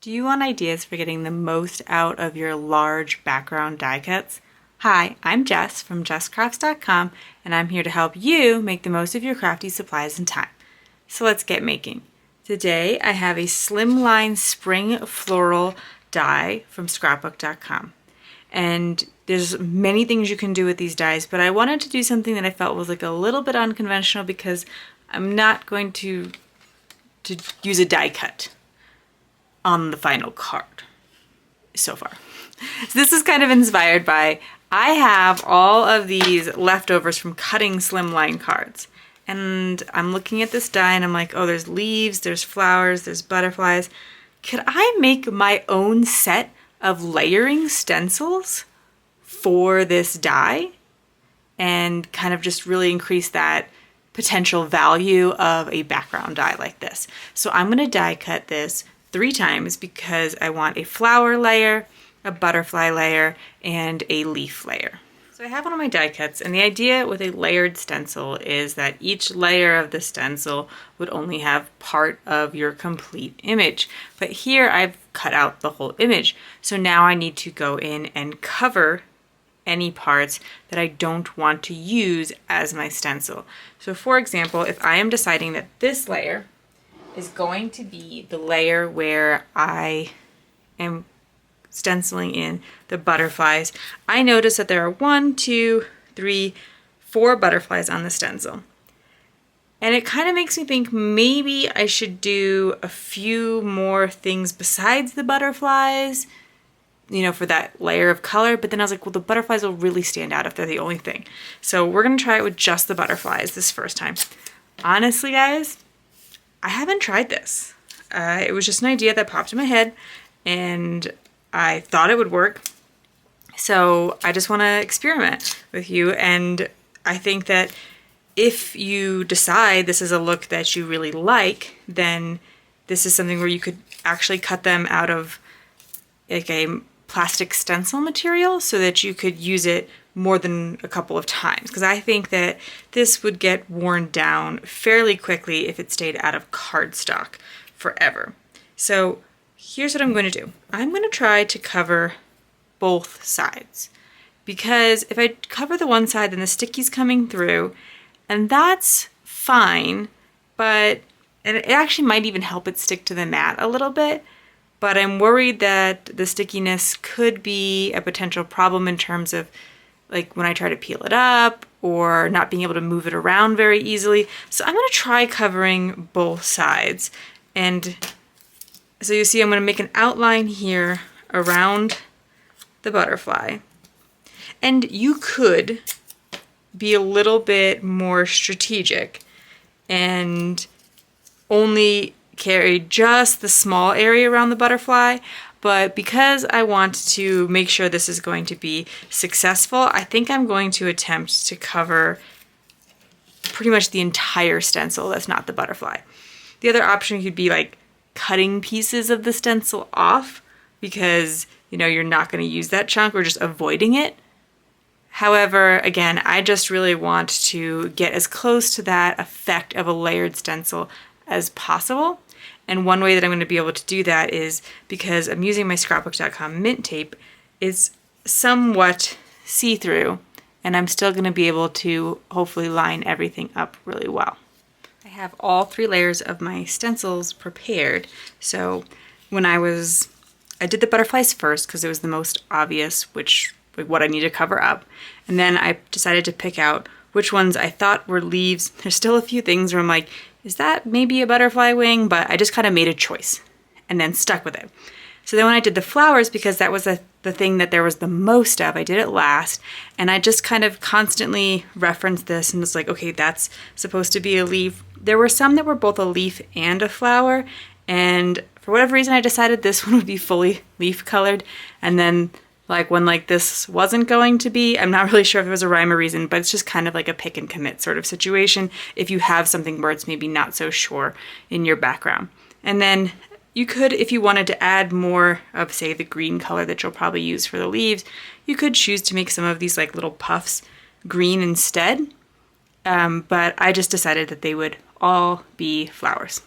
Do you want ideas for getting the most out of your large background die cuts? Hi, I'm Jess from JessCrafts.com, and I'm here to help you make the most of your crafty supplies and time. So let's get making. Today I have a slimline spring floral die from scrapbook.com. And there's many things you can do with these dies, but I wanted to do something that I felt was like a little bit unconventional because I'm not going to use a die cut on the final card so far. So this is kind of inspired by, I have all of these leftovers from cutting slimline cards. And I'm looking at this die and I'm like, oh, there's leaves, there's flowers, there's butterflies. Could I make my own set of layering stencils for this die and kind of just really increase that potential value of a background die like this? So I'm gonna die cut this 3 times because I want a flower layer, a butterfly layer, and a leaf layer. So I have one of my die cuts, and the idea with a layered stencil is that each layer of the stencil would only have part of your complete image. But here I've cut out the whole image. So now I need to go in and cover any parts that I don't want to use as my stencil. So for example, if I am deciding that this layer is going to be the layer where I am stenciling in the butterflies, I notice that there are 1, 2, 3, 4 butterflies on the stencil. And it kind of makes me think maybe I should do a few more things besides the butterflies, you know, for that layer of color. But then I was like, well, the butterflies will really stand out if they're the only thing. So we're gonna try it with just the butterflies this first time. Honestly, guys, I haven't tried this. It was just an idea that popped in my head and I thought it would work. So I just want to experiment with you. And I think that if you decide this is a look that you really like, then this is something where you could actually cut them out of like a plastic stencil material so that you could use it more than a couple of times, because I think that this would get worn down fairly quickly if it stayed out of cardstock forever. So here's what I'm going to do. I'm going to try to cover both sides, because if I cover the one side, then the sticky's coming through, and that's fine, and it actually might even help it stick to the mat a little bit. But I'm worried that the stickiness could be a potential problem in terms of like when I try to peel it up or not being able to move it around very easily. So I'm gonna try covering both sides. And so you see I'm gonna make an outline here around the butterfly. And you could be a little bit more strategic and only carry just the small area around the butterfly, but because I want to make sure this is going to be successful, I think I'm going to attempt to cover pretty much the entire stencil that's not the butterfly. The other option could be like cutting pieces of the stencil off because, you know, you're not going to use that chunk, or just avoiding it. However, again, I just really want to get as close to that effect of a layered stencil as possible. And one way that I'm going to be able to do that is because I'm using my scrapbook.com mint tape. It's somewhat see-through, and I'm still going to be able to hopefully line everything up really well. I have all 3 layers of my stencils prepared. So when I did the butterflies first because it was the most obvious, what I need to cover up. And then I decided to pick out which ones I thought were leaves. There's still a few things where I'm like, is that maybe a butterfly wing? But I just kind of made a choice and then stuck with it. So then when I did the flowers, because that was the thing that there was the most of, I did it last. And I just kind of constantly referenced this and was like, okay, that's supposed to be a leaf. There were some that were both a leaf and a flower. And for whatever reason, I decided this one would be fully leaf colored. And then like when like this wasn't going to be, I'm not really sure if it was a rhyme or reason, but it's just kind of like a pick and commit sort of situation if you have something where it's maybe not so sure in your background. And then you could, if you wanted to add more of, say, the green color that you'll probably use for the leaves, you could choose to make some of these like little puffs green instead. But I just decided that they would all be flowers.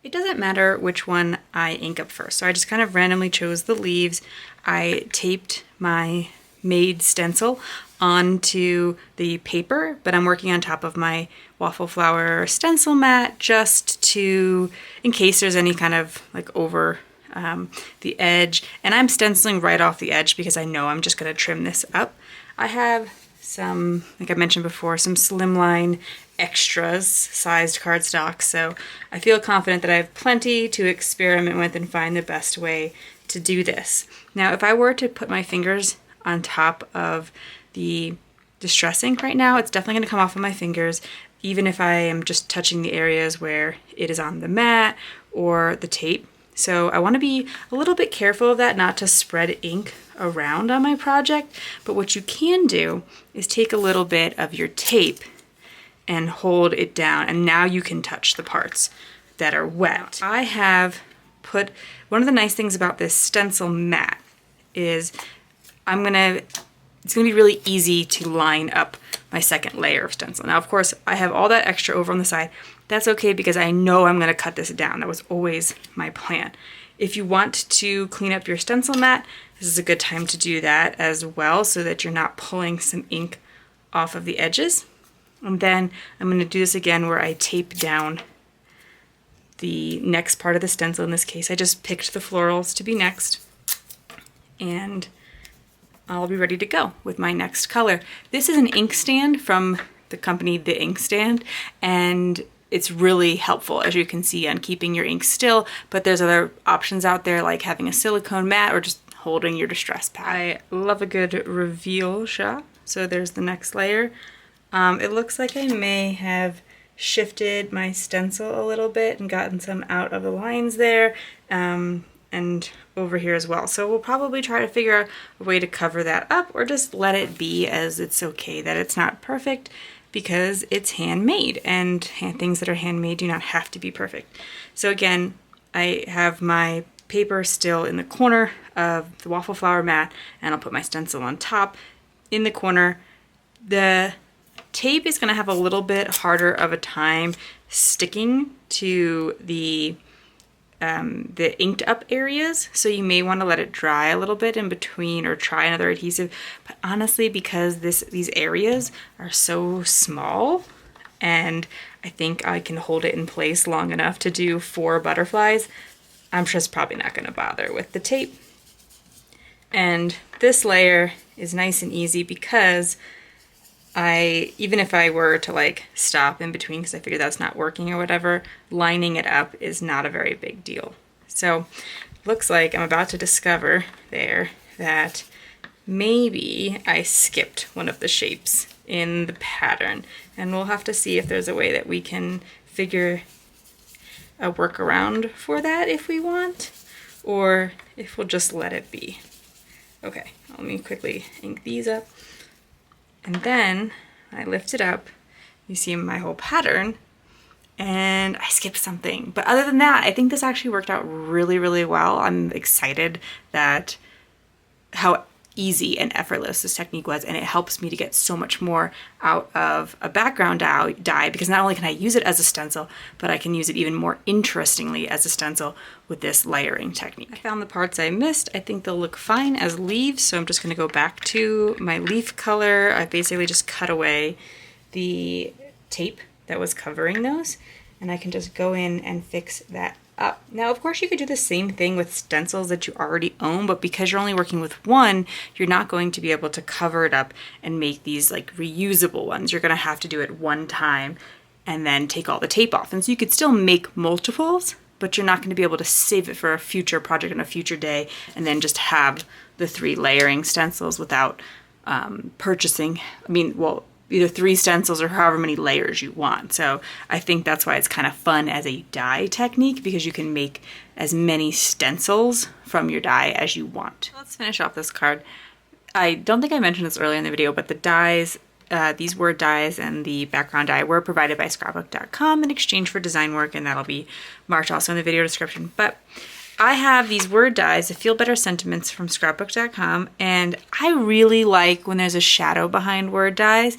It doesn't matter which one I ink up first. So I just kind of randomly chose the leaves. I taped my made stencil onto the paper, but I'm working on top of my waffle flower stencil mat just to, in case there's any kind of like over the edge. And I'm stenciling right off the edge because I know I'm just gonna trim this up. I have some, like I mentioned before, some slimline extras sized cardstock, so I feel confident that I have plenty to experiment with and find the best way to do this. Now, if I were to put my fingers on top of the distress ink right now, it's definitely going to come off of my fingers, even if I am just touching the areas where it is on the mat or the tape. So I want to be a little bit careful of that, not to spread ink around on my project. But what you can do is take a little bit of your tape and hold it down, and now you can touch the parts that are wet. I have put, one of the nice things about this stencil mat is it's gonna be really easy to line up my second layer of stencil. Now, of course, I have all that extra over on the side. That's okay because I know I'm gonna cut this down. That was always my plan. If you want to clean up your stencil mat, this is a good time to do that as well so that you're not pulling some ink off of the edges. And then I'm going to do this again where I tape down the next part of the stencil. In this case, I just picked the florals to be next, and I'll be ready to go with my next color. This is an ink stand from the company The Ink Stand, and it's really helpful, as you can see, on keeping your ink still, but there's other options out there like having a silicone mat or just holding your distress pad. I love a good reveal shot. So there's the next layer. It looks like I may have shifted my stencil a little bit and gotten some out of the lines there, and over here as well. So we'll probably try to figure out a way to cover that up or just let it be, as it's okay that it's not perfect because it's handmade, and things that are handmade do not have to be perfect. So again, I have my paper still in the corner of the waffle flower mat, and I'll put my stencil on top in the corner. The tape is going to have a little bit harder of a time sticking to the inked up areas, so you may want to let it dry a little bit in between or try another adhesive. But honestly, because these areas are so small, and I think I can hold it in place long enough to do 4 butterflies, I'm just probably not going to bother with the tape. And this layer is nice and easy because even if I were to like stop in between because I figure that's not working or whatever, lining it up is not a very big deal. So looks like I'm about to discover there that maybe I skipped one of the shapes in the pattern, and we'll have to see if there's a way that we can figure a workaround for that if we want, or if we'll just let it be. Okay, let me quickly ink these up. And then I lift it up, you see my whole pattern, and I skipped something. But other than that, I think this actually worked out really, really well. I'm excited that how easy and effortless this technique was, and it helps me to get so much more out of a background die because not only can I use it as a stencil, but I can use it even more interestingly as a stencil with this layering technique. I found the parts I missed. I think they'll look fine as leaves, so I'm just going to go back to my leaf color. I basically just cut away the tape that was covering those, and I can just go in and fix that up. Now, of course, you could do the same thing with stencils that you already own, but because you're only working with one, you're not going to be able to cover it up and make these like reusable ones. You're going to have to do it one time and then take all the tape off. And so you could still make multiples, but you're not going to be able to save it for a future project on a future day and then just have the 3 layering stencils without purchasing, either 3 stencils or however many layers you want. So I think that's why it's kind of fun as a die technique, because you can make as many stencils from your die as you want. Let's finish off this card. I don't think I mentioned this earlier in the video, but the dies, these word dies and the background die were provided by scrapbook.com in exchange for design work, and that'll be marked also in the video description. But I have these word dies, the Feel Better Sentiments from scrapbook.com, and I really like when there's a shadow behind word dies,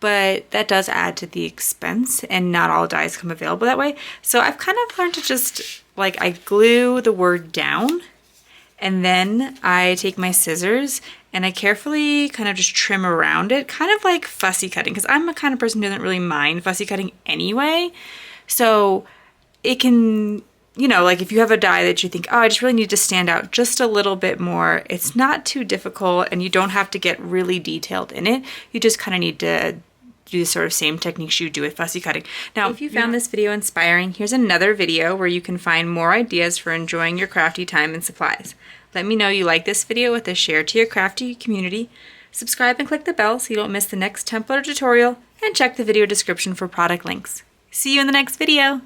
but that does add to the expense, and not all dies come available that way. So I've kind of learned to just, like, I glue the word down, and then I take my scissors and I carefully kind of just trim around it, kind of like fussy cutting, because I'm a kind of person who doesn't really mind fussy cutting anyway. So it can, you know, like if you have a die that you think, oh, I just really need to stand out just a little bit more, it's not too difficult and you don't have to get really detailed in it. You just kind of need to do the sort of same techniques you do with fussy cutting. Now, if you found this video inspiring, here's another video where you can find more ideas for enjoying your crafty time and supplies. Let me know you like this video with a share to your crafty community. Subscribe and click the bell so you don't miss the next template or tutorial, and check the video description for product links. See you in the next video!